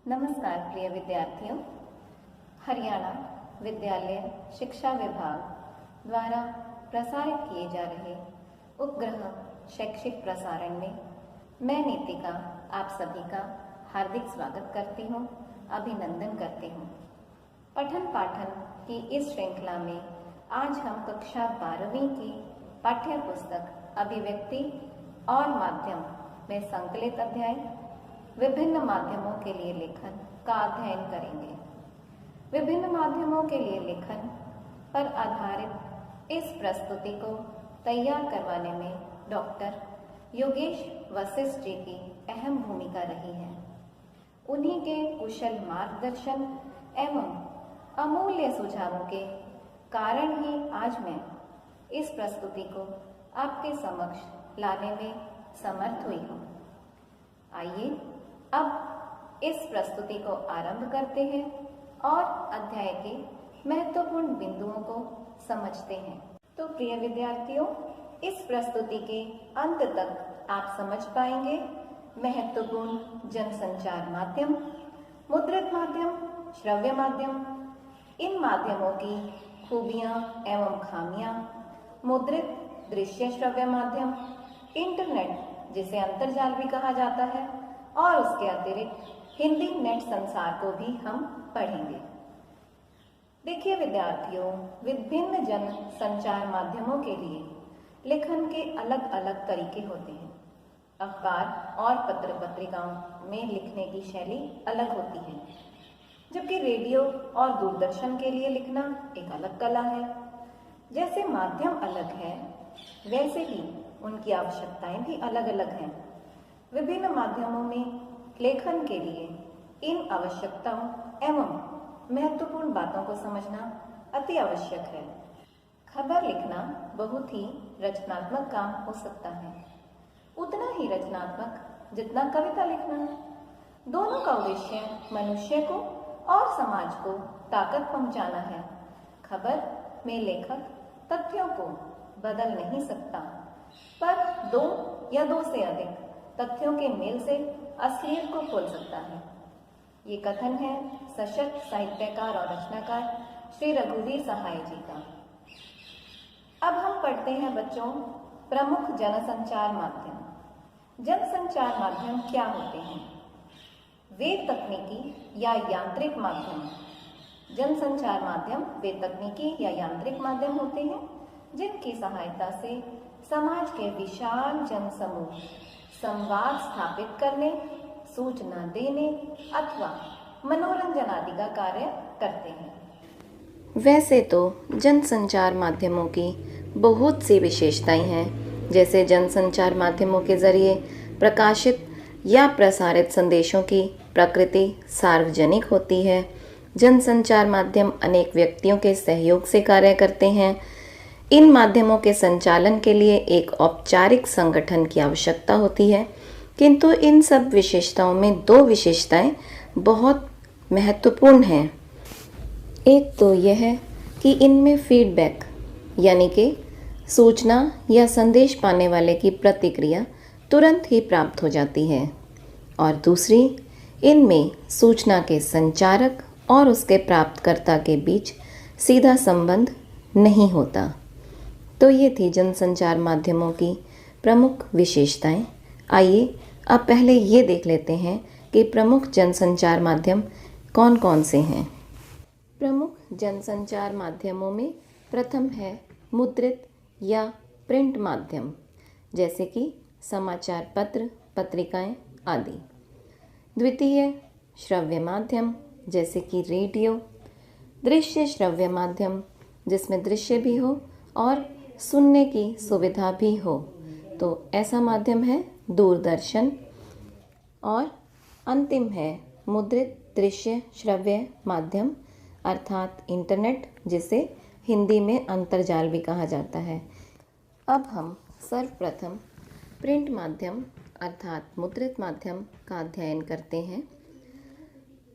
नमस्कार प्रिय विद्यार्थियों। हरियाणा विद्यालय शिक्षा विभाग द्वारा प्रसारित किए जा रहे उपग्रह शैक्षिक प्रसारण में मैं नीतिका आप सभी का हार्दिक स्वागत करती हूँ, अभिनंदन करती हूँ। पठन पाठन की इस श्रृंखला में आज हम कक्षा 12वीं की पाठ्य पुस्तक अभिव्यक्ति और माध्यम में संकलित अध्याय विभिन्न माध्यमों के लिए लेखन का अध्ययन करेंगे। विभिन्न माध्यमों के लिए लेखन पर आधारित इस प्रस्तुति को तैयार करवाने में डॉक्टर योगेश वशिष्ठ जी की अहम भूमिका रही है। उन्हीं के कुशल मार्गदर्शन एवं अमूल्य सुझावों के कारण ही आज मैं इस प्रस्तुति को आपके समक्ष लाने में समर्थ हुई हूँ। आइए अब इस प्रस्तुति को आरंभ करते हैं और अध्याय के महत्वपूर्ण बिंदुओं को समझते हैं। तो प्रिय विद्यार्थियों, इस प्रस्तुति के अंत तक आप समझ पाएंगे महत्वपूर्ण जनसंचार माध्यम, मुद्रित माध्यम, श्रव्य माध्यम, इन माध्यमों की खूबियां एवं खामियां, मुद्रित दृश्य श्रव्य माध्यम, इंटरनेट जिसे अंतर्जाल भी कहा जाता है, और उसके अतिरिक्त हिंदी नेट संसार को भी हम पढ़ेंगे। देखिए विद्यार्थियों, विभिन्न जन संचार माध्यमों के लिए लेखन के अलग अलग तरीके होते हैं। अखबार और पत्र पत्रिकाओं में लिखने की शैली अलग होती है, जबकि रेडियो और दूरदर्शन के लिए लिखना एक अलग कला है। जैसे माध्यम अलग है, वैसे ही उनकी आवश्यकताएं भी अलग अलग हैं। विभिन्न माध्यमों में लेखन के लिए इन आवश्यकताओं एवं महत्वपूर्ण बातों को समझना अति आवश्यक है। खबर लिखना बहुत ही रचनात्मक काम हो सकता है, उतना ही रचनात्मक जितना कविता लिखना है। दोनों का उद्देश्य मनुष्य को और समाज को ताकत पहुंचाना है। खबर में लेखक तथ्यों को बदल नहीं सकता, पर दो या दो से अधिक तथ्यों के मेल से असलियत को खोल सकता है। ये कथन है सशक्त साहित्यकार और रचनाकार श्री रघुवीर सहाय जी का। अब हम पढ़ते हैं बच्चों प्रमुख जनसंचार माध्यम। जनसंचार माध्यम क्या होते हैं? वे तकनीकी या यांत्रिक माध्यम। जनसंचार माध्यम वे तकनीकी या यांत्रिक माध्यम होते हैं जिनकी सहायता से समाज के विशाल जनसमूह संवाद स्थापित करने, सूचना देने अथवा मनोरंजन आदि का कार्य करते हैं। वैसे तो जनसंचार माध्यमों की बहुत सी विशेषताएं हैं, जैसे जनसंचार माध्यमों के जरिए प्रकाशित या प्रसारित संदेशों की प्रकृति सार्वजनिक होती है। जनसंचार माध्यम अनेक व्यक्तियों के सहयोग से कार्य करते हैं। इन माध्यमों के संचालन के लिए एक औपचारिक संगठन की आवश्यकता होती है, किंतु इन सब विशेषताओं में दो विशेषताएं बहुत महत्वपूर्ण हैं। एक तो यह है कि इनमें फीडबैक यानी कि सूचना या संदेश पाने वाले की प्रतिक्रिया तुरंत ही प्राप्त हो जाती है, और दूसरी, इनमें सूचना के संचारक और उसके प्राप्तकर्ता के बीच सीधा संबंध नहीं होता। तो ये थी जनसंचार माध्यमों की प्रमुख विशेषताएं। आइए अब पहले ये देख लेते हैं कि प्रमुख जनसंचार माध्यम कौन कौन से हैं। प्रमुख जनसंचार माध्यमों में प्रथम है मुद्रित या प्रिंट माध्यम, जैसे कि समाचार पत्र, पत्रिकाएं आदि। द्वितीय श्रव्य माध्यम, जैसे कि रेडियो। दृश्य श्रव्य माध्यम, जिसमें दृश्य भी हो और सुनने की सुविधा भी हो, तो ऐसा माध्यम है दूरदर्शन। और अंतिम है मुद्रित दृश्य श्रव्य माध्यम अर्थात इंटरनेट, जिसे हिंदी में अंतर्जाल भी कहा जाता है। अब हम सर्वप्रथम प्रिंट माध्यम अर्थात मुद्रित माध्यम का अध्ययन करते हैं।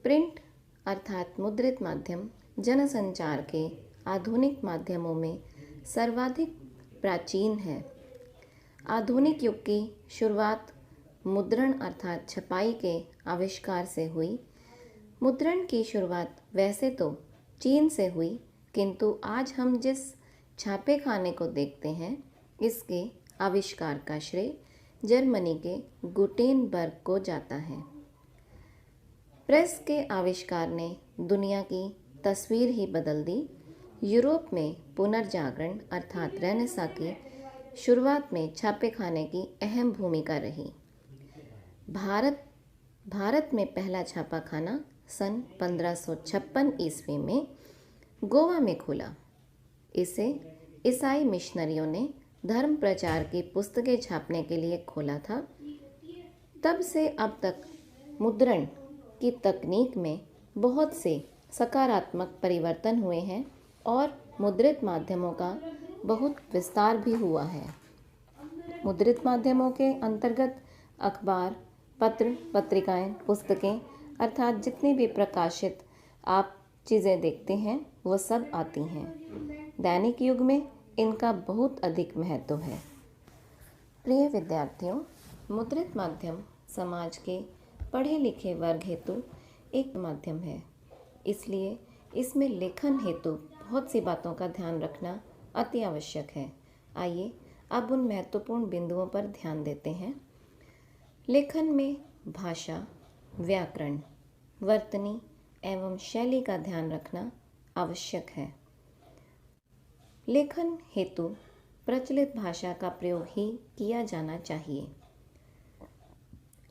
प्रिंट अर्थात मुद्रित माध्यम जनसंचार के आधुनिक माध्यमों में सर्वाधिक प्राचीन है। आधुनिक युग की शुरुआत मुद्रण अर्थात छपाई के आविष्कार से हुई। मुद्रण की शुरुआत वैसे तो चीन से हुई, किंतु आज हम जिस छापे खाने को देखते हैं इसके आविष्कार का श्रेय जर्मनी के गुटेनबर्ग को जाता है। प्रेस के आविष्कार ने दुनिया की तस्वीर ही बदल दी। यूरोप में पुनर्जागरण अर्थात रेनेसां की शुरुआत में छापेखाने की अहम भूमिका रही। भारत में पहला छापाखाना सन 1556 ईस्वी में गोवा में खुला। इसे ईसाई मिशनरियों ने धर्म प्रचार की पुस्तकें छापने के लिए खोला था। तब से अब तक मुद्रण की तकनीक में बहुत से सकारात्मक परिवर्तन हुए हैं और मुद्रित माध्यमों का बहुत विस्तार भी हुआ है। मुद्रित माध्यमों के अंतर्गत अखबार, पत्र, पत्रिकाएं, पुस्तकें अर्थात जितनी भी प्रकाशित आप चीज़ें देखते हैं वो सब आती हैं। दैनिक युग में इनका बहुत अधिक महत्व है। प्रिय विद्यार्थियों, मुद्रित माध्यम समाज के पढ़े लिखे वर्ग हेतु एक माध्यम है, इसलिए इसमें लेखन हेतु बहुत सी बातों का ध्यान रखना अति आवश्यक है। आइए अब उन महत्वपूर्ण बिंदुओं पर ध्यान देते हैं। लेखन में भाषा, व्याकरण, वर्तनी एवं शैली का ध्यान रखना आवश्यक है। लेखन हेतु प्रचलित भाषा का प्रयोग ही किया जाना चाहिए।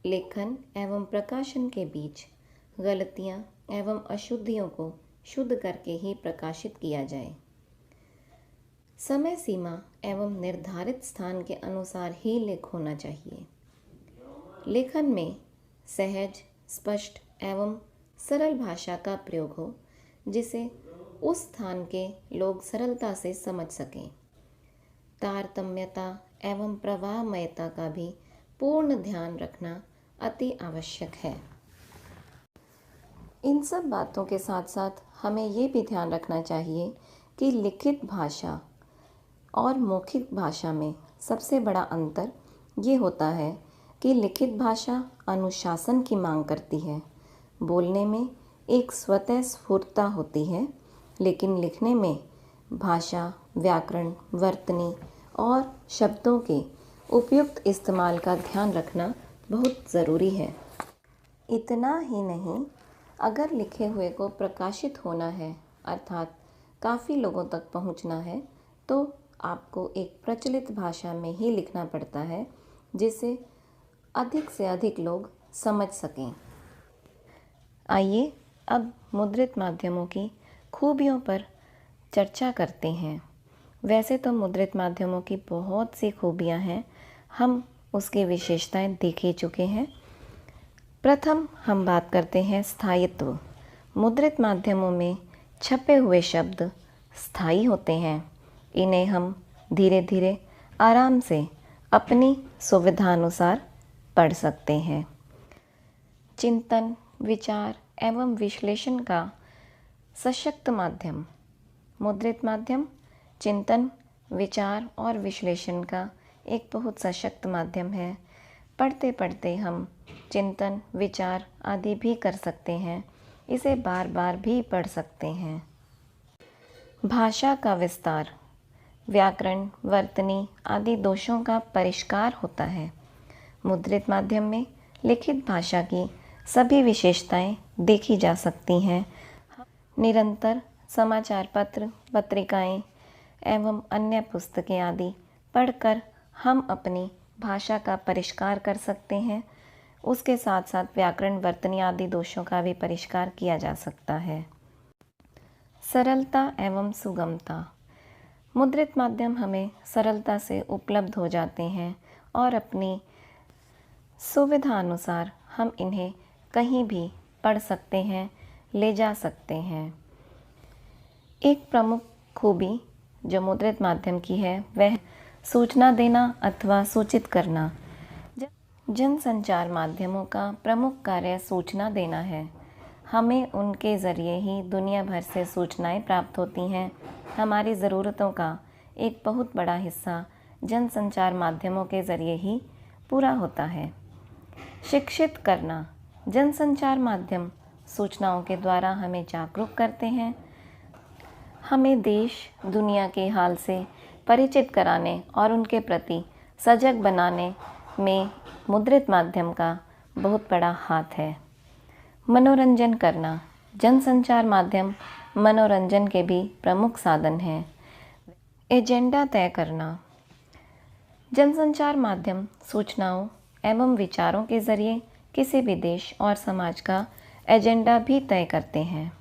लेखन एवं प्रकाशन के बीच गलतियां एवं अशुद्धियों को शुद्ध करके ही प्रकाशित किया जाए। समय सीमा एवं निर्धारित स्थान के अनुसार ही लेख होना चाहिए। लेखन में सहज, स्पष्ट एवं सरल भाषा का प्रयोग हो जिसे उस स्थान के लोग सरलता से समझ सकें। तारतम्यता एवं प्रवाहमयता का भी पूर्ण ध्यान रखना अति आवश्यक है। इन सब बातों के साथ साथ हमें ये भी ध्यान रखना चाहिए कि लिखित भाषा और मौखिक भाषा में सबसे बड़ा अंतर ये होता है कि लिखित भाषा अनुशासन की मांग करती है। बोलने में एक स्वतः स्फूर्तता होती है, लेकिन लिखने में भाषा, व्याकरण, वर्तनी और शब्दों के उपयुक्त इस्तेमाल का ध्यान रखना बहुत ज़रूरी है। इतना ही नहीं, अगर लिखे हुए को प्रकाशित होना है अर्थात काफ़ी लोगों तक पहुंचना है तो आपको एक प्रचलित भाषा में ही लिखना पड़ता है जिसे अधिक से अधिक लोग समझ सकें। आइए अब मुद्रित माध्यमों की खूबियों पर चर्चा करते हैं। वैसे तो मुद्रित माध्यमों की बहुत सी खूबियां हैं, हम उसकी विशेषताएं देख ही चुके हैं। प्रथम हम बात करते हैं स्थायित्व। मुद्रित माध्यमों में छपे हुए शब्द स्थायी होते हैं। इन्हें हम धीरे धीरे आराम से अपनी सुविधानुसार पढ़ सकते हैं। चिंतन, विचार एवं विश्लेषण का सशक्त माध्यम। मुद्रित माध्यम चिंतन, विचार और विश्लेषण का एक बहुत सशक्त माध्यम है। पढ़ते पढ़ते हम चिंतन, विचार आदि भी कर सकते हैं। इसे बार बार भी पढ़ सकते हैं। भाषा का विस्तार, व्याकरण, वर्तनी आदि दोषों का परिष्कार होता है। मुद्रित माध्यम में लिखित भाषा की सभी विशेषताएं देखी जा सकती हैं। निरंतर समाचार पत्र, पत्रिकाएं एवं अन्य पुस्तकें आदि पढ़कर हम अपनी भाषा का परिष्कार कर सकते हैं। उसके साथ साथ व्याकरण, वर्तनी आदि दोषों का भी परिष्कार किया जा सकता है। सरलता एवं सुगमता। मुद्रित माध्यम हमें सरलता से उपलब्ध हो जाते हैं और अपनी सुविधा अनुसार हम इन्हें कहीं भी पढ़ सकते हैं, ले जा सकते हैं। एक प्रमुख खूबी जो मुद्रित माध्यम की है वह सूचना देना अथवा सूचित करना। जनसंचार माध्यमों का प्रमुख कार्य सूचना देना है। हमें उनके ज़रिए ही दुनिया भर से सूचनाएं प्राप्त होती हैं। हमारी ज़रूरतों का एक बहुत बड़ा हिस्सा जनसंचार माध्यमों के ज़रिए ही पूरा होता है। शिक्षित करना। जनसंचार माध्यम सूचनाओं के द्वारा हमें जागरूक करते हैं, हमें देश दुनिया के हाल से परिचित कराने और उनके प्रति सजग बनाने में मुद्रित माध्यम का बहुत बड़ा हाथ है। मनोरंजन करना। जनसंचार माध्यम मनोरंजन के भी प्रमुख साधन हैं। एजेंडा तय करना। जनसंचार माध्यम सूचनाओं एवं विचारों के जरिए किसी भी देश और समाज का एजेंडा भी तय करते हैं।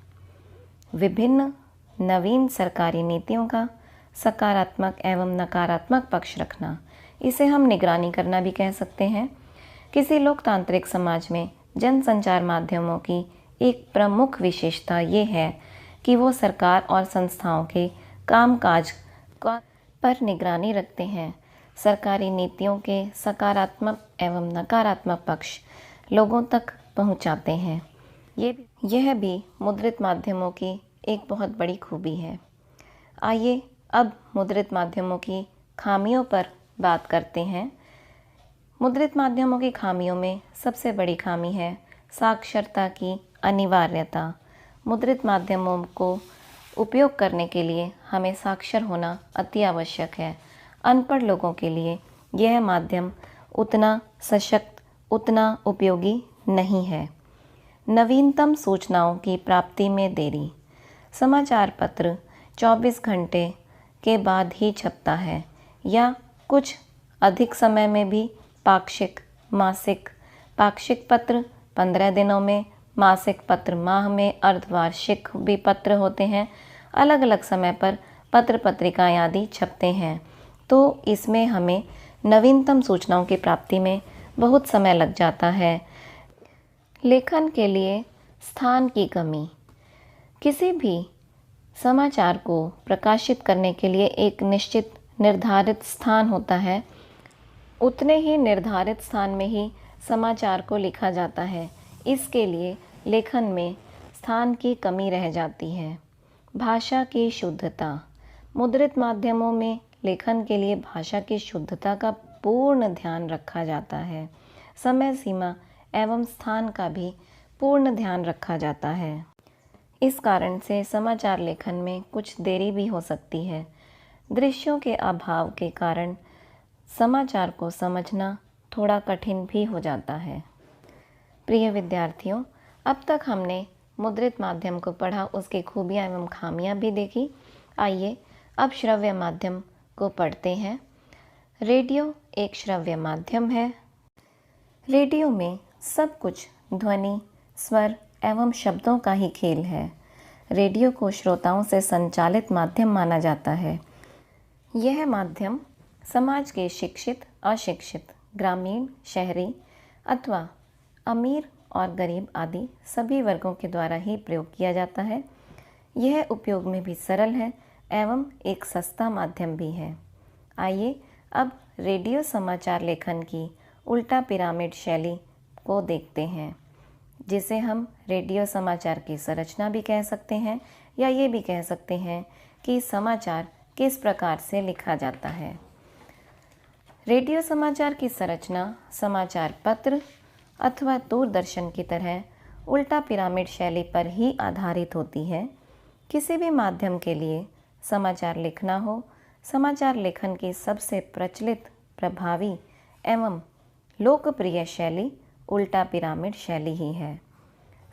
विभिन्न नवीन सरकारी नीतियों का सकारात्मक एवं नकारात्मक पक्ष रखना, इसे हम निगरानी करना भी कह सकते हैं। किसी लोकतांत्रिक समाज में जनसंचार माध्यमों की एक प्रमुख विशेषता ये है कि वो सरकार और संस्थाओं के कामकाज पर निगरानी रखते हैं। सरकारी नीतियों के सकारात्मक एवं नकारात्मक पक्ष लोगों तक पहुंचाते हैं। यह भी मुद्रित माध्यमों की एक बहुत बड़ी खूबी है। आइए अब मुद्रित माध्यमों की खामियों पर बात करते हैं। मुद्रित माध्यमों की खामियों में सबसे बड़ी खामी है साक्षरता की अनिवार्यता। मुद्रित माध्यमों को उपयोग करने के लिए हमें साक्षर होना अति आवश्यक है। अनपढ़ लोगों के लिए यह माध्यम उतना सशक्त, उतना उपयोगी नहीं है। नवीनतम सूचनाओं की प्राप्ति में देरी। समाचार पत्र 24 घंटे के बाद ही छपता है या कुछ अधिक समय में भी पाक्षिक, मासिक, पाक्षिक पत्र 15 दिनों में, मासिक पत्र माह में, अर्धवार्षिक भी पत्र होते हैं। अलग अलग समय पर पत्र पत्रिकाएं आदि छपते हैं, तो इसमें हमें नवीनतम सूचनाओं की प्राप्ति में बहुत समय लग जाता है। लेखन के लिए स्थान की कमी। किसी भी समाचार को प्रकाशित करने के लिए एक निश्चित निर्धारित स्थान होता है। उतने ही निर्धारित स्थान में ही समाचार को लिखा जाता है। इसके लिए लेखन में स्थान की कमी रह जाती है। भाषा की शुद्धता। मुद्रित माध्यमों में लेखन के लिए भाषा की शुद्धता का पूर्ण ध्यान रखा जाता है। समय सीमा एवं स्थान का भी पूर्ण ध्यान रखा जाता है। इस कारण से समाचार लेखन में कुछ देरी भी हो सकती है। दृश्यों के अभाव के कारण समाचार को समझना थोड़ा कठिन भी हो जाता है। प्रिय विद्यार्थियों, अब तक हमने मुद्रित माध्यम को पढ़ा, उसकी खूबियाँ एवं खामियाँ भी देखी। आइए अब श्रव्य माध्यम को पढ़ते हैं। रेडियो एक श्रव्य माध्यम है। रेडियो में सब कुछ ध्वनि, स्वर एवं शब्दों का ही खेल है। रेडियो को श्रोताओं से संचालित माध्यम माना जाता है। यह माध्यम समाज के शिक्षित, अशिक्षित, ग्रामीण, शहरी अथवा अमीर और गरीब आदि सभी वर्गों के द्वारा ही प्रयोग किया जाता है। यह उपयोग में भी सरल है एवं एक सस्ता माध्यम भी है। आइए अब रेडियो समाचार लेखन की उल्टा पिरामिड शैली को देखते हैं, जिसे हम रेडियो समाचार की संरचना भी कह सकते हैं या ये भी कह सकते हैं कि समाचार किस प्रकार से लिखा जाता है। रेडियो समाचार की संरचना समाचार पत्र अथवा दूरदर्शन की तरह उल्टा पिरामिड शैली पर ही आधारित होती है। किसी भी माध्यम के लिए समाचार लिखना हो, समाचार लेखन की सबसे प्रचलित, प्रभावी एवं लोकप्रिय शैली उल्टा पिरामिड शैली ही है।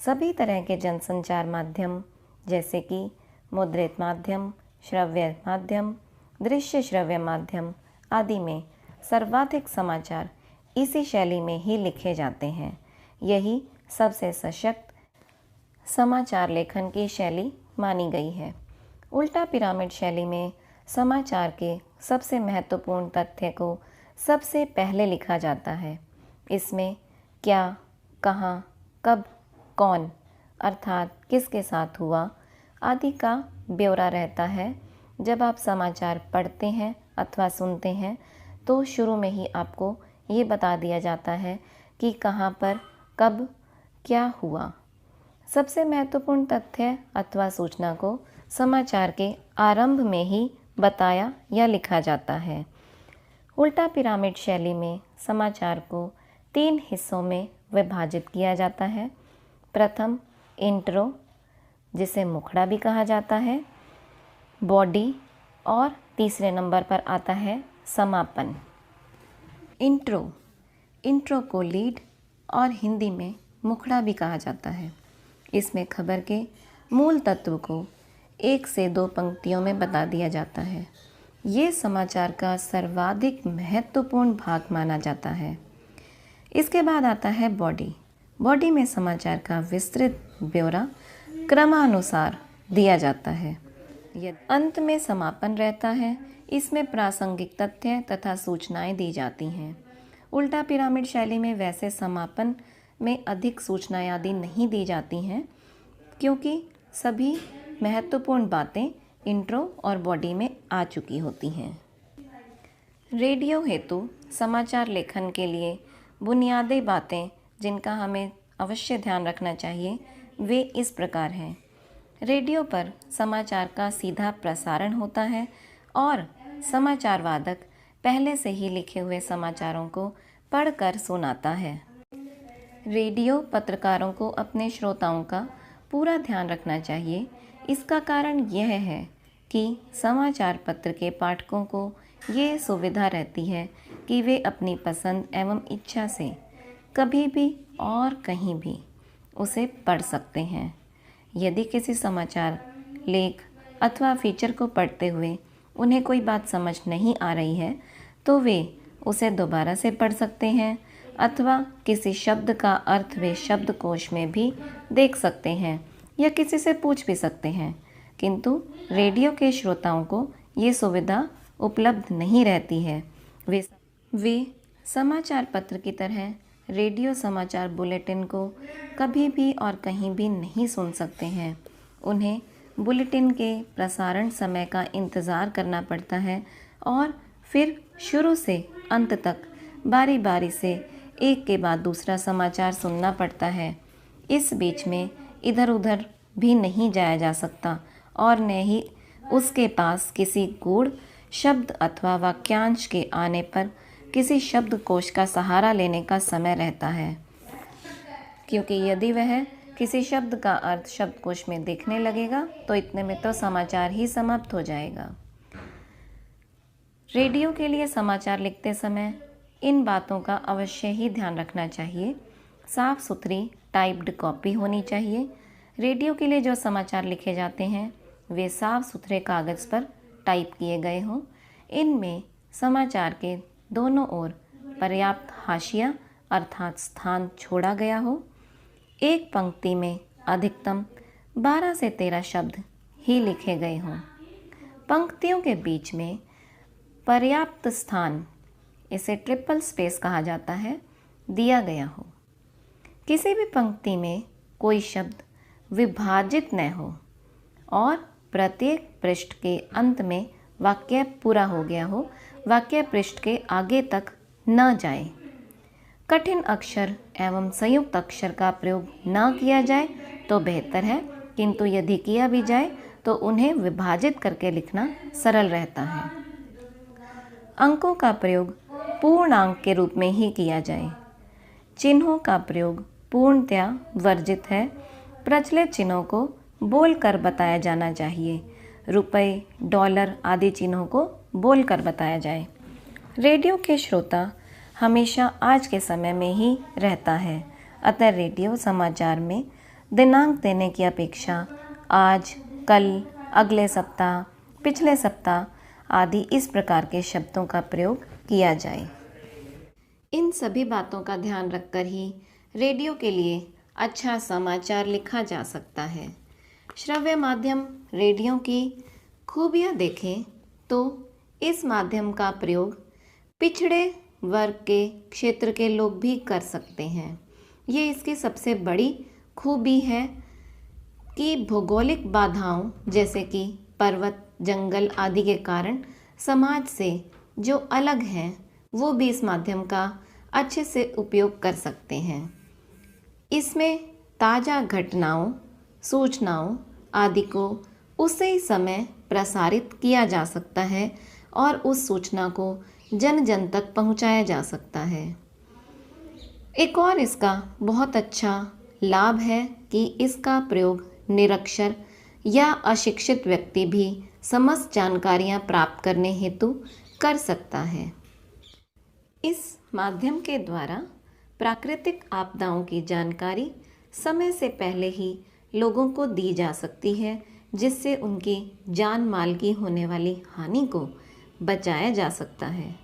सभी तरह के जनसंचार माध्यम जैसे कि मुद्रित माध्यम, श्रव्य माध्यम, दृश्य श्रव्य माध्यम आदि में सर्वाधिक समाचार इसी शैली में ही लिखे जाते हैं। यही सबसे सशक्त समाचार लेखन की शैली मानी गई है। उल्टा पिरामिड शैली में समाचार के सबसे महत्वपूर्ण तथ्य को सबसे पहले लिखा जाता है। इसमें क्या, कहाँ, कब, कौन अर्थात किसके साथ हुआ आदि का ब्यौरा रहता है। जब आप समाचार पढ़ते हैं अथवा सुनते हैं तो शुरू में ही आपको ये बता दिया जाता है कि कहाँ पर, कब, क्या हुआ। सबसे महत्वपूर्ण तथ्य अथवा सूचना को समाचार के आरंभ में ही बताया या लिखा जाता है। उल्टा पिरामिड शैली में समाचार को 3 हिस्सों में विभाजित किया जाता है। प्रथम इंट्रो, जिसे मुखड़ा भी कहा जाता है, बॉडी, और तीसरे नंबर पर आता है समापन। इंट्रो को लीड और हिंदी में मुखड़ा भी कहा जाता है। इसमें खबर के मूल तत्व को 1 से 2 पंक्तियों में बता दिया जाता है। ये समाचार का सर्वाधिक महत्वपूर्ण भाग माना जाता है। इसके बाद आता है बॉडी में समाचार का विस्तृत ब्यौरा क्रमानुसार दिया जाता है। अंत में समापन रहता है। इसमें प्रासंगिक तथ्य तथा सूचनाएं दी जाती हैं। उल्टा पिरामिड शैली में वैसे समापन में अधिक सूचनाएं आदि नहीं दी जाती हैं, क्योंकि सभी महत्वपूर्ण बातें इंट्रो और बॉडी में आ चुकी होती हैं। रेडियो हेतु समाचार लेखन के लिए बुनियादी बातें जिनका हमें अवश्य ध्यान रखना चाहिए वे इस प्रकार हैं। रेडियो पर समाचार का सीधा प्रसारण होता है और समाचार वादक पहले से ही लिखे हुए समाचारों को पढ़कर सुनाता है। रेडियो पत्रकारों को अपने श्रोताओं का पूरा ध्यान रखना चाहिए। इसका कारण यह है कि समाचार पत्र के पाठकों को ये सुविधा रहती है कि वे अपनी पसंद एवं इच्छा से कभी भी और कहीं भी उसे पढ़ सकते हैं। यदि किसी समाचार लेख अथवा फीचर को पढ़ते हुए उन्हें कोई बात समझ नहीं आ रही है तो वे उसे दोबारा से पढ़ सकते हैं अथवा किसी शब्द का अर्थ वे शब्दकोश में भी देख सकते हैं या किसी से पूछ भी सकते हैं। किंतु रेडियो के श्रोताओं को ये सुविधा उपलब्ध नहीं रहती है। वे समाचार पत्र की तरह रेडियो समाचार बुलेटिन को कभी भी और कहीं भी नहीं सुन सकते हैं। उन्हें बुलेटिन के प्रसारण समय का इंतज़ार करना पड़ता है और फिर शुरू से अंत तक बारी बारी से एक के बाद दूसरा समाचार सुनना पड़ता है। इस बीच में इधर उधर भी नहीं जाया जा सकता और न ही उसके पास किसी गूढ़ शब्द अथवा वाक्यांश के आने पर किसी शब्दकोश का सहारा लेने का समय रहता है, क्योंकि यदि वह किसी शब्द का अर्थ शब्दकोश में देखने लगेगा तो इतने में तो समाचार ही समाप्त हो जाएगा। रेडियो के लिए समाचार लिखते समय इन बातों का अवश्य ही ध्यान रखना चाहिए। साफ सुथरी टाइप्ड कॉपी होनी चाहिए। रेडियो के लिए जो समाचार लिखे जाते हैं वे साफ सुथरे कागज़ पर टाइप किए गए हों। इनमें समाचार के दोनों ओर पर्याप्त हाशिया अर्थात स्थान छोड़ा गया हो। एक पंक्ति में अधिकतम 12 से 13 शब्द ही लिखे गए हों। पंक्तियों के बीच में पर्याप्त स्थान, इसे ट्रिपल स्पेस कहा जाता है, दिया गया हो। किसी भी पंक्ति में कोई शब्द विभाजित न हो और प्रत्येक पृष्ठ के अंत में वाक्य पूरा हो गया हो, वाक्य पृष्ठ के आगे तक न जाए। कठिन अक्षर एवं संयुक्त अक्षर का प्रयोग न किया जाए तो बेहतर है, किंतु यदि किया भी जाए तो उन्हें विभाजित करके लिखना सरल रहता है। अंकों का प्रयोग पूर्णांक के रूप में ही किया जाए। चिन्हों का प्रयोग पूर्णतया वर्जित है। प्रचलित चिन्हों को बोलकर बताया जाना चाहिए। रुपए, डॉलर आदि चिन्हों को बोलकर बताया जाए। रेडियो के श्रोता हमेशा आज के समय में ही रहता है, अतः रेडियो समाचार में दिनांक देने की अपेक्षा आज, कल, अगले सप्ताह, पिछले सप्ताह आदि इस प्रकार के शब्दों का प्रयोग किया जाए। इन सभी बातों का ध्यान रखकर ही रेडियो के लिए अच्छा समाचार लिखा जा सकता है। श्रव्य माध्यम रेडियो की खूबियाँ देखें तो इस माध्यम का प्रयोग पिछड़े वर्ग के क्षेत्र के लोग भी कर सकते हैं। ये इसकी सबसे बड़ी खूबी है कि भौगोलिक बाधाओं जैसे कि पर्वत, जंगल आदि के कारण समाज से जो अलग हैं वो भी इस माध्यम का अच्छे से उपयोग कर सकते हैं। इसमें ताज़ा घटनाओं, सूचनाओं आदि को उसी समय प्रसारित किया जा सकता है और उस सूचना को जन जन तक पहुंचाया जा सकता है। एक और इसका बहुत अच्छा लाभ है कि इसका प्रयोग निरक्षर या अशिक्षित व्यक्ति भी समस्त जानकारियाँ प्राप्त करने हेतु कर सकता है। इस माध्यम के द्वारा प्राकृतिक आपदाओं की जानकारी समय से पहले ही लोगों को दी जा सकती है, जिससे उनकी जान माल की होने वाली हानि को बचाया जा सकता है।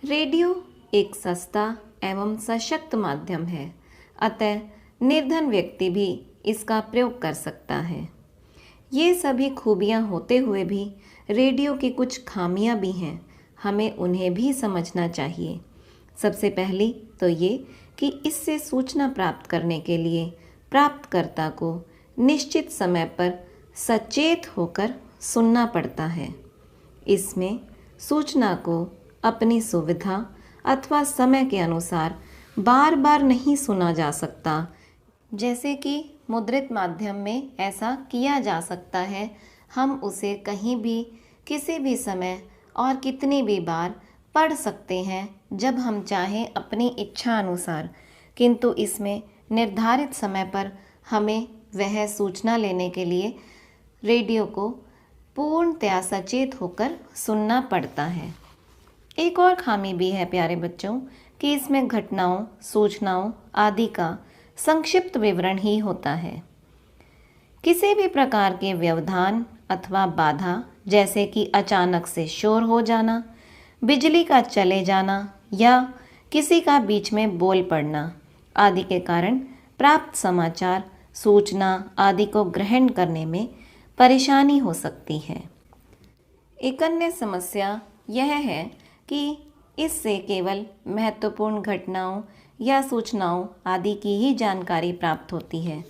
रेडियो एक सस्ता एवं सशक्त माध्यम है, अतः निर्धन व्यक्ति भी इसका प्रयोग कर सकता है। ये सभी खूबियाँ होते हुए भी रेडियो की कुछ खामियाँ भी हैं, हमें उन्हें भी समझना चाहिए। सबसे पहली तो ये कि इससे सूचना प्राप्त करने के लिए प्राप्तकर्ता को निश्चित समय पर सचेत होकर सुनना पड़ता है। इसमें सूचना को अपनी सुविधा अथवा समय के अनुसार बार बार नहीं सुना जा सकता, जैसे कि मुद्रित माध्यम में ऐसा किया जा सकता है। हम उसे कहीं भी किसी भी समय और कितनी भी बार पढ़ सकते हैं जब हम चाहें अपनी इच्छा अनुसार, किंतु इसमें निर्धारित समय पर हमें वह सूचना लेने के लिए रेडियो को पूर्णतया सचेत होकर सुनना पड़ता है। एक और खामी भी है प्यारे बच्चों कि इसमें घटनाओं, सूचनाओं आदि का संक्षिप्त विवरण ही होता है। किसी भी प्रकार के व्यवधान अथवा बाधा, जैसे कि अचानक से शोर हो जाना, बिजली का चले जाना या किसी का बीच में बोल पड़ना आदि के कारण प्राप्त समाचार, सूचना आदि को ग्रहण करने में परेशानी हो सकती है। एक अन्य समस्या यह है कि इससे केवल महत्वपूर्ण घटनाओं या सूचनाओं आदि की ही जानकारी प्राप्त होती है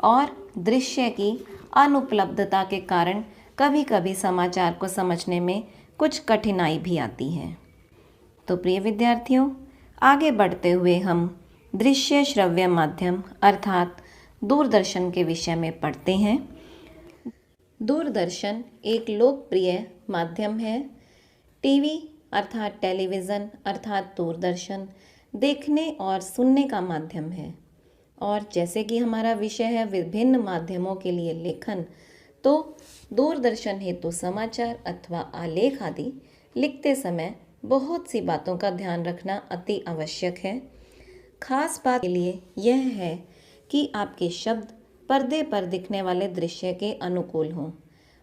और दृश्य की अनुपलब्धता के कारण कभी कभी समाचार को समझने में कुछ कठिनाई भी आती है। तो प्रिय विद्यार्थियों, आगे बढ़ते हुए हम दृश्य श्रव्य माध्यम अर्थात दूरदर्शन के विषय में पढ़ते हैं। दूरदर्शन एक लोकप्रिय माध्यम है। टीवी अर्थात टेलीविज़न अर्थात दूरदर्शन देखने और सुनने का माध्यम है। और जैसे कि हमारा विषय है विभिन्न माध्यमों के लिए लेखन, तो दूरदर्शन हेतु समाचार अथवा आलेख आदि लिखते समय बहुत सी बातों का ध्यान रखना अति आवश्यक है। खास बात के लिए यह है कि आपके शब्द पर्दे पर दिखने वाले दृश्य के अनुकूल हों।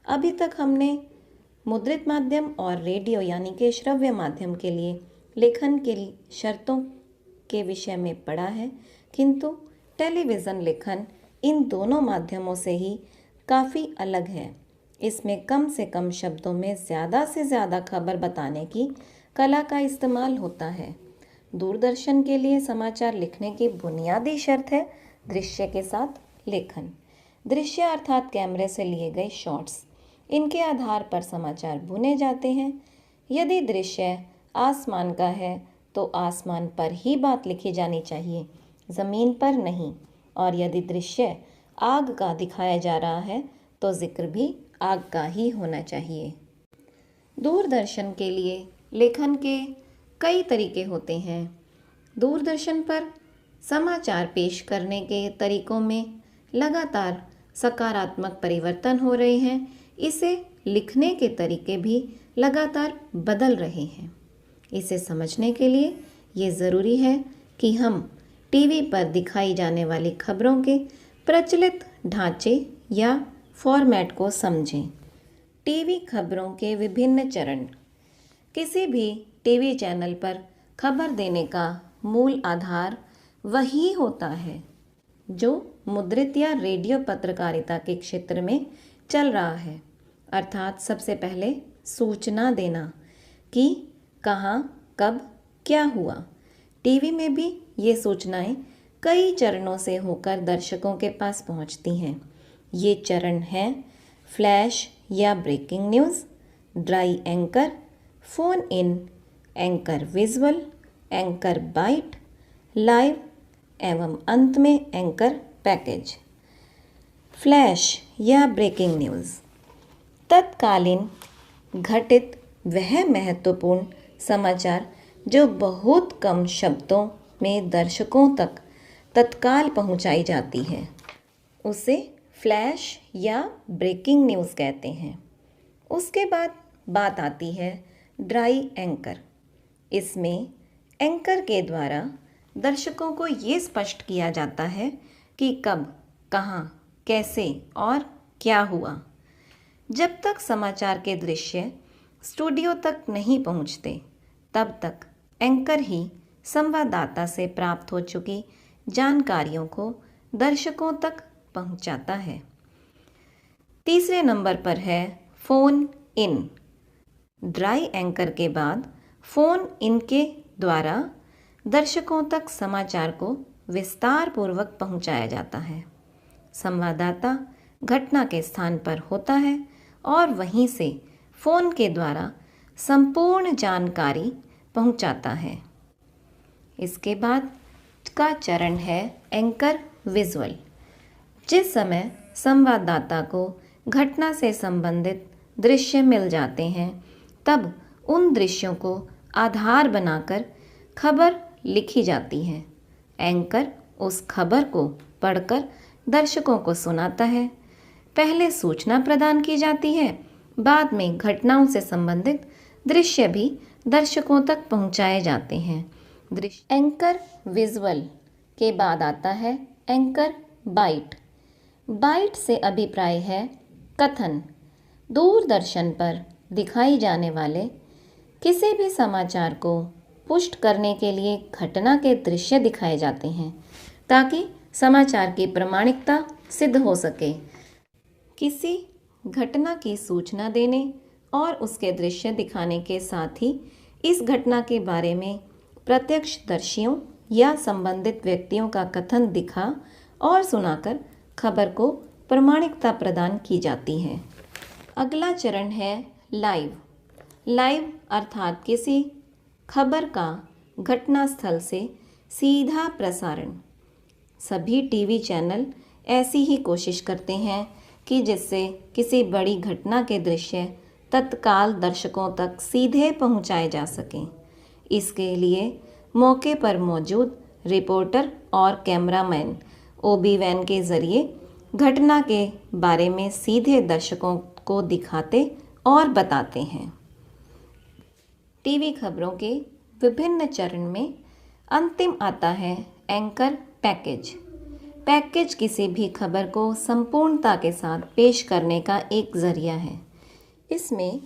अभी तक हमने मुद्रित माध्यम और रेडियो यानी कि श्रव्य माध्यम के लिए लेखन के शर्तों के विषय में पढ़ा है, किंतु टेलीविज़न लेखन इन दोनों माध्यमों से ही काफ़ी अलग है। इसमें कम से कम शब्दों में ज़्यादा से ज़्यादा खबर बताने की कला का इस्तेमाल होता है। दूरदर्शन के लिए समाचार लिखने की बुनियादी शर्त है दृश्य के साथ लेखन। दृश्य अर्थात कैमरे से लिए गए शॉट्स, इनके आधार पर समाचार बुने जाते हैं। यदि दृश्य आसमान का है तो आसमान पर ही बात लिखी जानी चाहिए, ज़मीन पर नहीं। और यदि दृश्य आग का दिखाया जा रहा है तो जिक्र भी आग का ही होना चाहिए। दूरदर्शन के लिए लेखन के कई तरीके होते हैं। दूरदर्शन पर समाचार पेश करने के तरीकों में लगातार सकारात्मक परिवर्तन हो रहे हैं। इसे लिखने के तरीके भी लगातार बदल रहे हैं। इसे समझने के लिए ये ज़रूरी है कि हम टीवी पर दिखाई जाने वाली खबरों के प्रचलित ढांचे या फॉर्मेट को समझें। टीवी खबरों के विभिन्न चरण। किसी भी टीवी चैनल पर खबर देने का मूल आधार वही होता है जो मुद्रित या रेडियो पत्रकारिता के क्षेत्र में चल रहा है। अर्थात सबसे पहले सूचना देना कि कहाँ, कब, क्या हुआ। टीवी में भी ये सूचनाएं कई चरणों से होकर दर्शकों के पास पहुंचती हैं। ये चरण हैं फ्लैश या breaking news, dry anchor, phone in, anchor visual, anchor byte, live एवं अंत में एंकर पैकेज। फ्लैश या ब्रेकिंग न्यूज़ तत्कालीन घटित वह महत्वपूर्ण समाचार जो बहुत कम शब्दों में दर्शकों तक तत्काल पहुंचाई जाती है। उसे फ्लैश या ब्रेकिंग न्यूज़ कहते हैं। उसके बाद बात आती है ड्राई एंकर। इसमें एंकर के द्वारा दर्शकों को ये स्पष्ट किया जाता है कि कब, कहाँ, कैसे और क्या हुआ। जब तक समाचार के दृश्य स्टूडियो तक नहीं पहुंचते, तब तक एंकर ही संवाददाता से प्राप्त हो चुकी जानकारियों को दर्शकों तक पहुंचाता है। तीसरे नंबर पर है फ़ोन इन। ड्राई एंकर के बाद फ़ोन इन के द्वारा दर्शकों तक समाचार को विस्तार पूर्वक पहुंचाया जाता है। संवाददाता घटना के स्थान पर होता है और वहीं से फ़ोन के द्वारा संपूर्ण जानकारी पहुंचाता है। इसके बाद का चरण है एंकर विजुअल। जिस समय संवाददाता को घटना से संबंधित दृश्य मिल जाते हैं, तब उन दृश्यों को आधार बनाकर खबर लिखी जाती है। एंकर उस खबर को पढ़कर दर्शकों को सुनाता है। पहले सूचना प्रदान की जाती है, बाद में घटनाओं से संबंधित दृश्य भी दर्शकों तक पहुंचाए जाते हैं। एंकर विजुअल के बाद आता है एंकर बाइट। बाइट से अभिप्राय है कथन। दूरदर्शन पर दिखाई जाने वाले किसी भी समाचार को पुष्ट करने के लिए घटना के दृश्य दिखाए जाते हैं, ताकि समाचार की प्रामाणिकता सिद्ध हो सके। किसी घटना की सूचना देने और उसके दृश्य दिखाने के साथ ही इस घटना के बारे में प्रत्यक्षदर्शियों या संबंधित व्यक्तियों का कथन दिखा और सुनाकर खबर को प्रामाणिकता प्रदान की जाती है। अगला चरण है लाइव। लाइव अर्थात किसी खबर का घटनास्थल से सीधा प्रसारण। सभी टीवी चैनल ऐसी ही कोशिश करते हैं कि जिससे किसी बड़ी घटना के दृश्य तत्काल दर्शकों तक सीधे पहुंचाए जा सकें। इसके लिए मौके पर मौजूद रिपोर्टर और कैमरामैन ओबी वैन के ज़रिए घटना के बारे में सीधे दर्शकों को दिखाते और बताते हैं। टीवी खबरों के विभिन्न चरण में अंतिम आता है एंकर पैकेज। पैकेज किसी भी खबर को संपूर्णता के साथ पेश करने का एक जरिया है। इसमें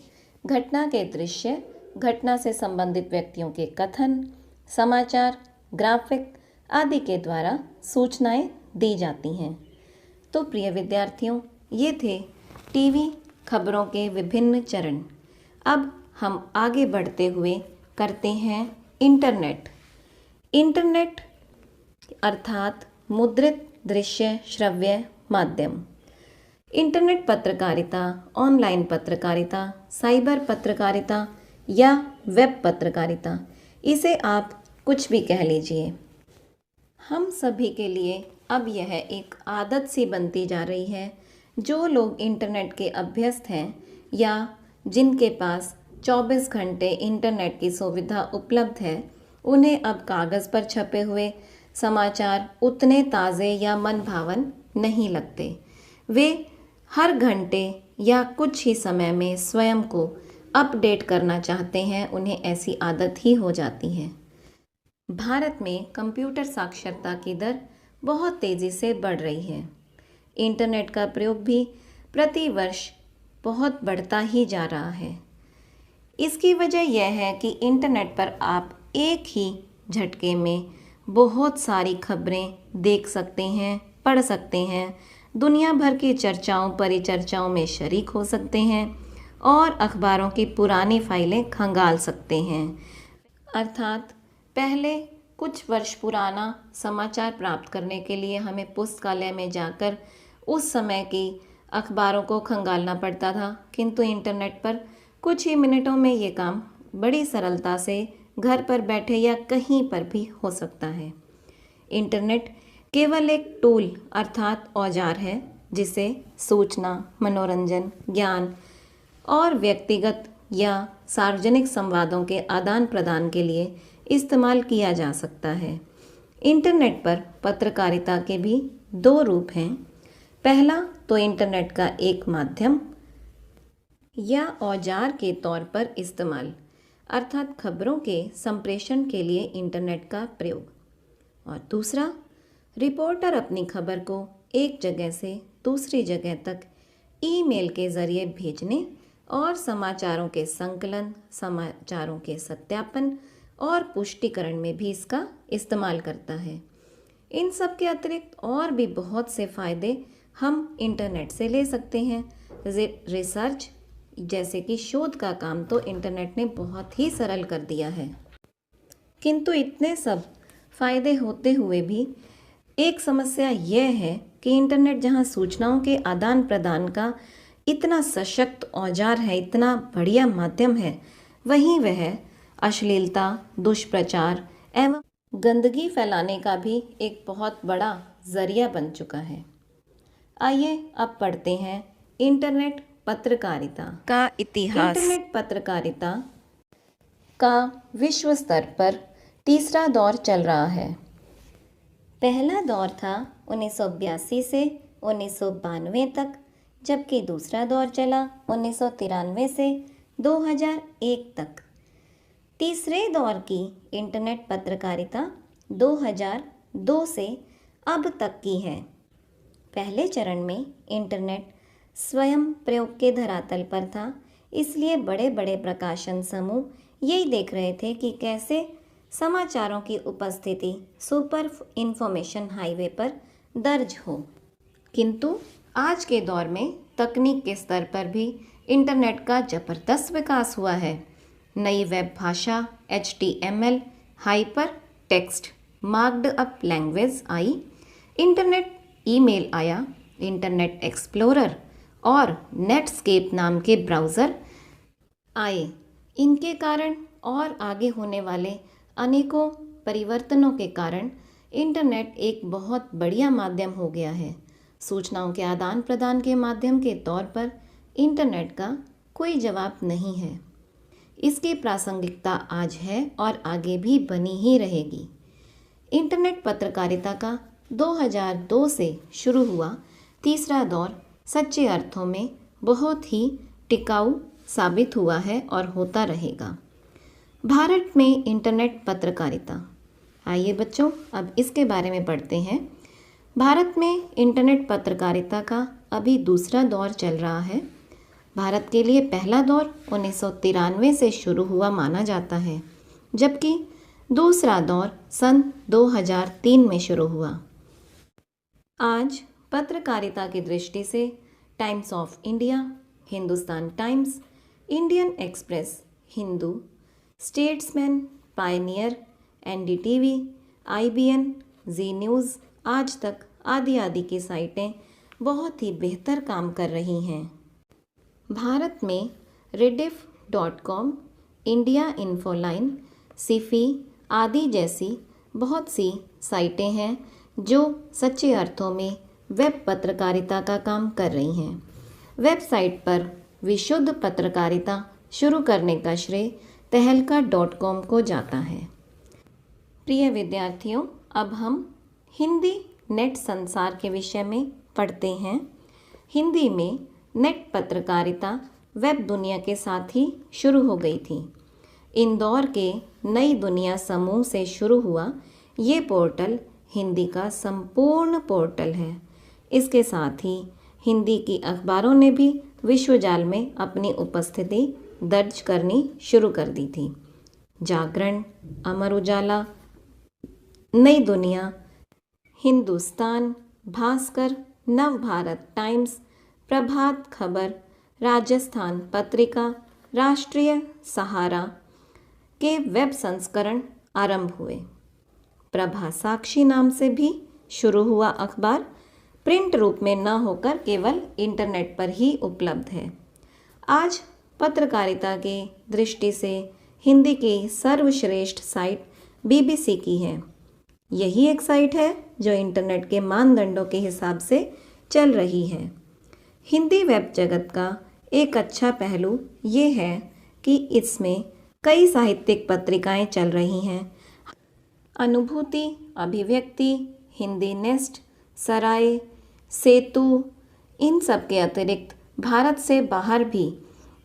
घटना के दृश्य, घटना से संबंधित व्यक्तियों के कथन, समाचार, ग्राफिक आदि के द्वारा सूचनाएं दी जाती हैं। तो प्रिय विद्यार्थियों, ये थे टीवी खबरों के विभिन्न चरण। अब हम आगे बढ़ते हुए करते हैं इंटरनेट। इंटरनेट अर्थात मुद्रित दृश्य श्रव्य माध्यम। इंटरनेट पत्रकारिता, ऑनलाइन पत्रकारिता, साइबर पत्रकारिता या वेब पत्रकारिता, इसे आप कुछ भी कह लीजिए। हम सभी के लिए अब यह एक आदत सी बनती जा रही है। जो लोग इंटरनेट के अभ्यस्त हैं या जिनके पास 24 घंटे इंटरनेट की सुविधा उपलब्ध है, उन्हें अब कागज़ पर छपे हुए समाचार उतने ताज़े या मनभावन नहीं लगते। वे हर घंटे या कुछ ही समय में स्वयं को अपडेट करना चाहते हैं। उन्हें ऐसी आदत ही हो जाती है। भारत में कंप्यूटर साक्षरता की दर बहुत तेज़ी से बढ़ रही है। इंटरनेट का प्रयोग भी प्रति वर्ष बहुत बढ़ता ही जा रहा है। इसकी वजह यह है कि इंटरनेट पर आप एक ही झटके में बहुत सारी खबरें देख सकते हैं, पढ़ सकते हैं, दुनिया भर की चर्चाओं परिचर्चाओं में शरीक हो सकते हैं और अखबारों की पुरानी फाइलें खंगाल सकते हैं। अर्थात पहले कुछ वर्ष पुराना समाचार प्राप्त करने के लिए हमें पुस्तकालय में जाकर उस समय की अखबारों को खंगालना पड़ता था, किंतु इंटरनेट पर कुछ ही मिनटों में ये काम बड़ी सरलता से घर पर बैठे या कहीं पर भी हो सकता है। इंटरनेट केवल एक टूल अर्थात औजार है जिसे सूचना, मनोरंजन, ज्ञान और व्यक्तिगत या सार्वजनिक संवादों के आदान प्रदान के लिए इस्तेमाल किया जा सकता है। इंटरनेट पर पत्रकारिता के भी दो रूप हैं। पहला तो इंटरनेट का एक माध्यम या औजार के तौर पर इस्तेमाल, अर्थात खबरों के संप्रेषण के लिए इंटरनेट का प्रयोग, और दूसरा रिपोर्टर अपनी खबर को एक जगह से दूसरी जगह तक ईमेल के ज़रिए भेजने और समाचारों के संकलन, समाचारों के सत्यापन और पुष्टिकरण में भी इसका इस्तेमाल करता है। इन सब के अतिरिक्त और भी बहुत से फ़ायदे हम इंटरनेट से ले सकते हैं। रिसर्च जैसे कि शोध का काम तो इंटरनेट ने बहुत ही सरल कर दिया है। किंतु इतने सब फ़ायदे होते हुए भी एक समस्या यह है कि इंटरनेट जहां सूचनाओं के आदान प्रदान का इतना सशक्त औजार है, इतना बढ़िया माध्यम है, वहीं वह अश्लीलता, दुष्प्रचार एवं गंदगी फैलाने का भी एक बहुत बड़ा जरिया बन चुका है। आइए अब पढ़ते हैं इंटरनेट पत्रकारिता का इतिहास। इंटरनेट पत्रकारिता का विश्व स्तर पर तीसरा दौर चल रहा है। पहला दौर था 1982 से 1992 तक, जबकि दूसरा दौर चला 1993 से 2001 तक। तीसरे दौर की इंटरनेट पत्रकारिता 2002 से अब तक की है। पहले चरण में इंटरनेट स्वयं प्रयोग के धरातल पर था, इसलिए बड़े बड़े प्रकाशन समूह यही देख रहे थे कि कैसे समाचारों की उपस्थिति सुपर इंफॉर्मेशन हाईवे पर दर्ज हो। किंतु आज के दौर में तकनीक के स्तर पर भी इंटरनेट का ज़बरदस्त विकास हुआ है। नई वेब भाषा HTML, hyper text marked up language I, internet email आया, इंटरनेट एक्सप्लोरर और नेटस्केप नाम के ब्राउज़र आए। इनके कारण और आगे होने वाले अनेकों परिवर्तनों के कारण इंटरनेट एक बहुत बढ़िया माध्यम हो गया है। सूचनाओं के आदान प्रदान के माध्यम के तौर पर इंटरनेट का कोई जवाब नहीं है। इसकी प्रासंगिकता आज है और आगे भी बनी ही रहेगी। इंटरनेट पत्रकारिता का 2002 से शुरू हुआ तीसरा दौर सच्चे अर्थों में बहुत ही टिकाऊ साबित हुआ है और होता रहेगा। भारत में इंटरनेट पत्रकारिता, आइए बच्चों अब इसके बारे में पढ़ते हैं। भारत में इंटरनेट पत्रकारिता का अभी दूसरा दौर चल रहा है। भारत के लिए पहला दौर 1993 से शुरू हुआ माना जाता है, जबकि दूसरा दौर सन 2003 में शुरू हुआ। आज पत्रकारिता की दृष्टि से Times of India, Hindustan Times, Indian Express, Hindu, Statesman, Pioneer, NDTV, IBN, Zee News, Aaj Tak आदि आदि की साइटें बहुत ही बेहतर काम कर रही हैं। भारत में rediff.com, इंडिया इन्फोलाइन, सिफी आदि जैसी बहुत सी साइटें हैं जो सच्चे अर्थों में वेब पत्रकारिता का काम कर रही हैं। वेबसाइट पर विशुद्ध पत्रकारिता शुरू करने का श्रेय तहलका.com को जाता है। प्रिय विद्यार्थियों, अब हम हिंदी नेट संसार के विषय में पढ़ते हैं। हिंदी में नेट पत्रकारिता वेब दुनिया के साथ ही शुरू हो गई थी। इंदौर के नई दुनिया समूह से शुरू हुआ ये पोर्टल हिंदी का संपूर्ण पोर्टल है। इसके साथ ही हिंदी की अखबारों ने भी विश्वजाल में अपनी उपस्थिति दर्ज करनी शुरू कर दी थी। जागरण, अमर उजाला, नई दुनिया, हिंदुस्तान, भास्कर, नवभारत टाइम्स, प्रभात खबर, राजस्थान पत्रिका, राष्ट्रीय सहारा के वेब संस्करण आरंभ हुए। प्रभा साक्षी नाम से भी शुरू हुआ अखबार प्रिंट रूप में न होकर केवल इंटरनेट पर ही उपलब्ध है। आज पत्रकारिता के दृष्टि से हिंदी की सर्वश्रेष्ठ साइट BBC की है। यही एक साइट है जो इंटरनेट के मानदंडों के हिसाब से चल रही है। हिंदी वेब जगत का एक अच्छा पहलू ये है कि इसमें कई साहित्यिक पत्रिकाएं चल रही हैं। अनुभूति, अभिव्यक्ति, हिंदी नेस्ट, सराय, सेतु, इन सब के अतिरिक्त भारत से बाहर भी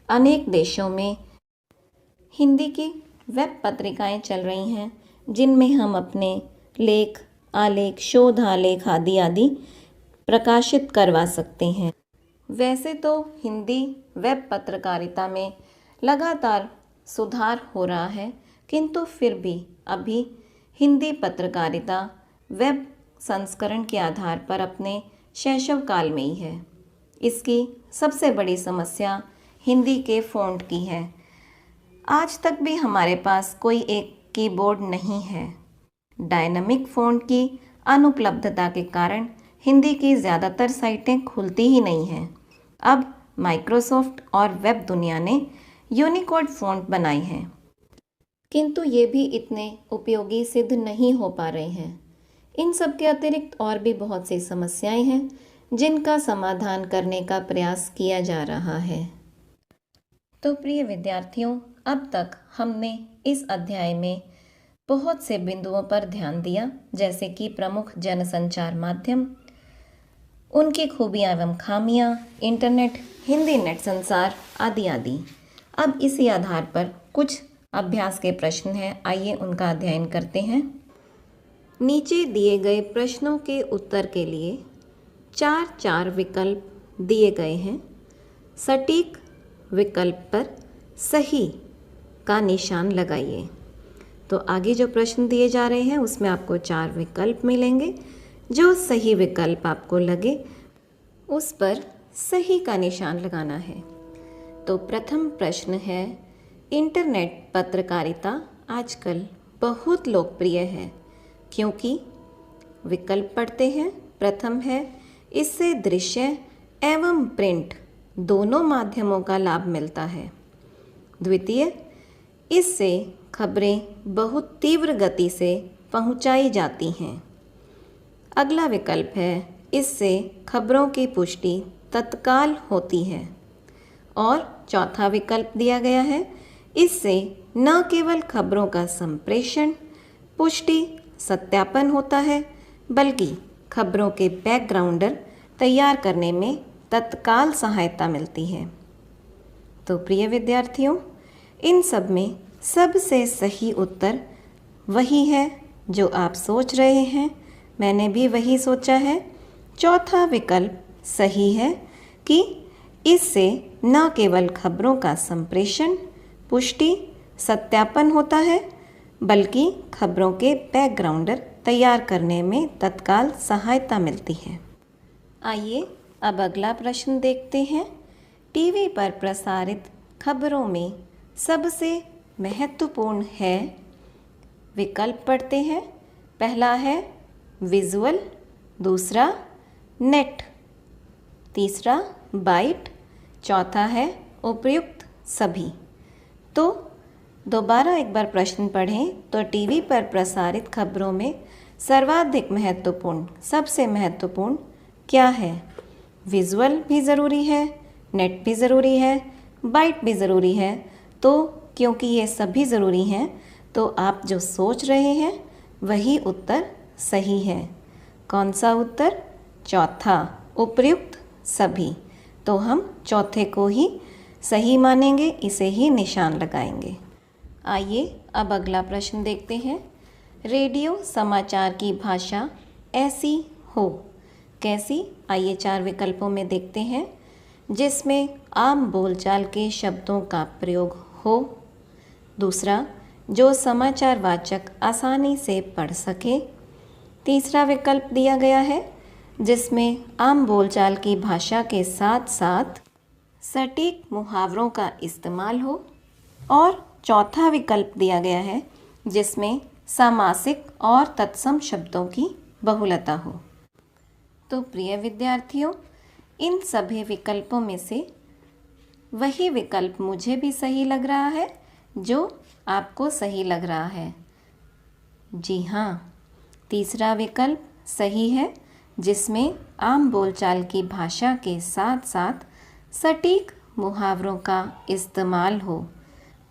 अनेक देशों में हिंदी की वेब पत्रिकाएं चल रही हैं, जिनमें हम अपने लेख, आलेख, शोध आलेख आदि आदि प्रकाशित करवा सकते हैं। वैसे तो हिंदी वेब पत्रकारिता में लगातार सुधार हो रहा है, किंतु फिर भी अभी हिंदी पत्रकारिता वेब संस्करण के आधार पर अपने शैशव काल में ही है। इसकी सबसे बड़ी समस्या हिंदी के फ़ॉन्ट की है। आज तक भी हमारे पास कोई एक कीबोर्ड नहीं है। डायनामिक फ़ॉन्ट की अनुपलब्धता के कारण हिंदी की ज़्यादातर साइटें खुलती ही नहीं हैं। अब माइक्रोसॉफ्ट और वेब दुनिया ने यूनिकोड फ़ॉन्ट बनाई हैं, किंतु ये भी इतने उपयोगी सिद्ध नहीं हो पा रहे हैं। इन सब के अतिरिक्त और भी बहुत सी समस्याएं हैं, जिनका समाधान करने का प्रयास किया जा रहा है। तो प्रिय विद्यार्थियों, अब तक हमने इस अध्याय में बहुत से बिंदुओं पर ध्यान दिया, जैसे कि प्रमुख जनसंचार माध्यम, उनकी खूबियाँ एवं खामियाँ, इंटरनेट, हिंदी नेट संसार आदि आदि। अब इसी आधार पर कुछ अभ्यास के प्रश्न हैं, आइए उनका अध्ययन करते हैं। नीचे दिए गए प्रश्नों के उत्तर के लिए 4 विकल्प दिए गए हैं। सटीक विकल्प पर सही का निशान लगाइए। तो आगे जो प्रश्न दिए जा रहे हैं उसमें आपको 4 विकल्प मिलेंगे। जो सही विकल्प आपको लगे उस पर सही का निशान लगाना है। तो प्रथम प्रश्न है, इंटरनेट पत्रकारिता आजकल बहुत लोकप्रिय है क्योंकि विकल्प पढ़ते हैं। प्रथम है, इससे दृश्य एवं प्रिंट दोनों माध्यमों का लाभ मिलता है। द्वितीय, इससे खबरें बहुत तीव्र गति से पहुंचाई जाती हैं। अगला विकल्प है, इससे खबरों की पुष्टि तत्काल होती है। और चौथा विकल्प दिया गया है, इससे न केवल खबरों का संप्रेषण, पुष्टि, सत्यापन होता है, बल्कि खबरों के बैकग्राउंडर तैयार करने में तत्काल सहायता मिलती है। तो प्रिय विद्यार्थियों, इन सब में सबसे सही उत्तर वही है जो आप सोच रहे हैं। मैंने भी वही सोचा है। चौथा विकल्प सही है कि इससे न केवल खबरों का संप्रेषण, पुष्टि, सत्यापन होता है, बल्कि खबरों के बैकग्राउंडर तैयार करने में तत्काल सहायता मिलती है। आइए अब अगला प्रश्न देखते हैं। टीवी पर प्रसारित खबरों में सबसे महत्वपूर्ण है। विकल्प पढ़ते हैं। पहला है विजुअल, दूसरा नेट, तीसरा बाइट, चौथा है उपयुक्त सभी। तो दोबारा एक बार प्रश्न पढ़ें तो टीवी पर प्रसारित खबरों में सर्वाधिक महत्वपूर्ण, सबसे महत्वपूर्ण क्या है? विजुअल भी ज़रूरी है, नेट भी ज़रूरी है, बाइट भी ज़रूरी है। तो क्योंकि ये सभी ज़रूरी हैं तो आप जो सोच रहे हैं वही उत्तर सही है। कौन सा उत्तर? चौथा, उपयुक्त सभी। तो हम चौथे को ही सही मानेंगे, इसे ही निशान लगाएंगे। आइए अब अगला प्रश्न देखते हैं। रेडियो समाचार की भाषा ऐसी हो, कैसी? आइए 4 विकल्पों में देखते हैं। जिसमें आम बोलचाल के शब्दों का प्रयोग हो। दूसरा, जो समाचार वाचक आसानी से पढ़ सके। तीसरा विकल्प दिया गया है जिसमें आम बोलचाल की भाषा के साथ साथ सटीक मुहावरों का इस्तेमाल हो। और चौथा विकल्प दिया गया है जिसमें सामासिक और तत्सम शब्दों की बहुलता हो। तो प्रिय विद्यार्थियों, इन सभी विकल्पों में से वही विकल्प मुझे भी सही लग रहा है जो आपको सही लग रहा है। जी हाँ, तीसरा विकल्प सही है जिसमें आम बोलचाल की भाषा के साथ साथ सटीक मुहावरों का इस्तेमाल हो।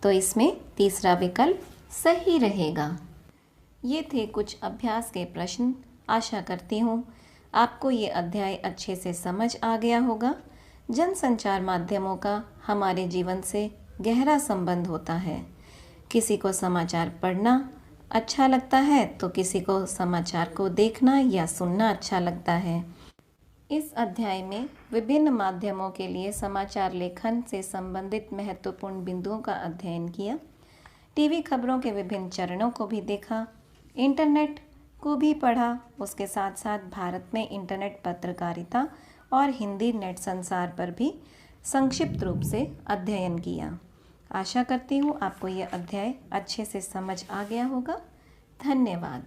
तो इसमें तीसरा विकल्प सही रहेगा। ये थे कुछ अभ्यास के प्रश्न। आशा करती हूँ आपको ये अध्याय अच्छे से समझ आ गया होगा। जनसंचार माध्यमों का हमारे जीवन से गहरा संबंध होता है। किसी को समाचार पढ़ना अच्छा लगता है तो किसी को समाचार को देखना या सुनना अच्छा लगता है। इस अध्याय में विभिन्न माध्यमों के लिए समाचार लेखन से संबंधित महत्वपूर्ण बिंदुओं का अध्ययन किया। टीवी खबरों के विभिन्न चरणों को भी देखा, इंटरनेट को भी पढ़ा। उसके साथ साथ भारत में इंटरनेट पत्रकारिता और हिंदी नेट संसार पर भी संक्षिप्त रूप से अध्ययन किया। आशा करती हूँ आपको यह अध्याय अच्छे से समझ आ गया होगा। धन्यवाद।